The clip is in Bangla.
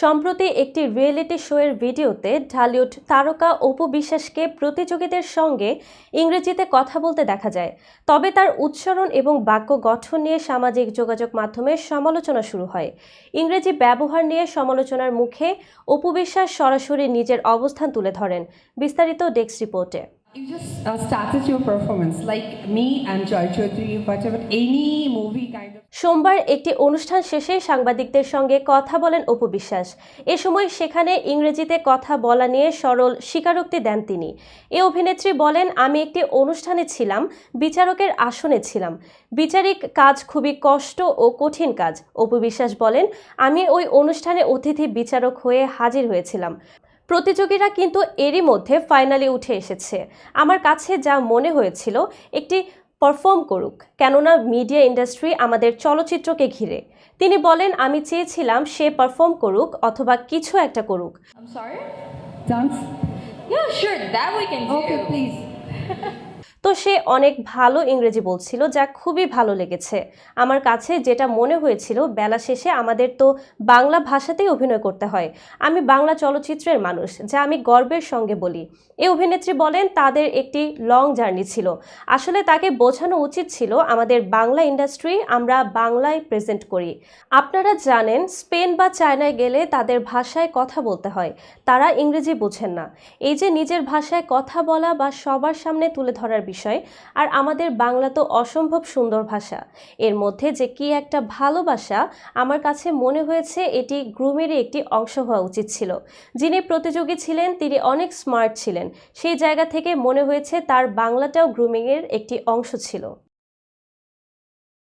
সম্প্রতি একটি রিয়েলিটি শোয়ের ভিডিওতে ঢালিউড তারকা অপু বিশ্বাসকে প্রতিযোগীদের সঙ্গে ইংরেজিতে কথা বলতে দেখা যায়। তবে তার উচ্চারণ এবং বাক্য গঠন নিয়ে সামাজিক যোগাযোগ মাধ্যমে সমালোচনা শুরু হয়। ইংরেজি ব্যবহার নিয়ে সমালোচনার মুখে অপু বিশ্বাস সরাসরি নিজের অবস্থান তুলে ধরেন। বিস্তারিত ডেস্ক রিপোর্টে। You just started your performance like me and Joy Chaudhary, whatever, any movie kind of. সোমবার একটি অনুষ্ঠান শেষে সাংবাদিকদের সঙ্গে কথা বলেন অপু বিশ্বাস। এ সময় সেখানে ইংরেজিতে কথা বলা নিয়ে সরল স্বীকারোক্তি দেন তিনি। এ অভিনেত্রী বলেন, আমি একটি অনুষ্ঠানে ছিলাম, বিচারকের আসনে ছিলাম। বিচারিক কাজ খুবই কষ্ট ও কঠিন কাজ। অপু বিশ্বাস বলেন, আমি ওই অনুষ্ঠানে অতিথি বিচারক হয়ে হাজির হয়েছিলাম। প্রতিযোগীরা কিন্তু এরই মধ্যে ফাইনালে উঠে এসেছে। আমার কাছে যা মনে হয়েছিল, একটি পারফর্ম করুক, কেননা মিডিয়া ইন্ডাস্ট্রি আমাদের চলচ্চিত্রকে ঘিরে। তিনি বলেন, আমি চেয়েছিলাম সে পারফর্ম করুক অথবা কিছু একটা করুক। I'm sorry? Dance? Yeah, sure, that we can do. Okay, please. তো সে অনেক ভালো ইংরেজি বলছিল, যা খুবই ভালো লেগেছে। আমার কাছে যেটা মনে হয়েছিল, বেলা শেষে আমাদের তো বাংলা ভাষাতেই অভিনয় করতে হয়। আমি বাংলা চলচ্চিত্রের মানুষ, যা আমি গর্বের সঙ্গে বলি। এই অভিনেত্রী বলেন, তাদের একটি লং জার্নি ছিল। আসলে তাকে বোঝানো উচিত ছিল, আমাদের বাংলা ইন্ডাস্ট্রি, আমরা বাংলায় প্রেজেন্ট করি। আপনারা জানেন, স্পেন বা চায়নায় গেলে তাদের ভাষায় কথা বলতে হয়, তারা ইংরেজি বোঝেন না। এই যে নিজের ভাষায় কথা বলা বা সবার সামনে তুলে ধরার বিষয়, আর আমাদের বাংলা তো অসম্ভব সুন্দর ভাষা। এর মধ্যে যে কি একটা ভালোবাসা, আমার কাছে মনে হয়েছে এটি গ্রুমেরই একটি অংশ হওয়া উচিত ছিল। যিনি প্রতিযোগী ছিলেন তিনি অনেক স্মার্ট ছিলেন। সেই জায়গা থেকে মনে হয়েছে তার বাংলাটাও গ্রুমিংয়ের একটি অংশ ছিল।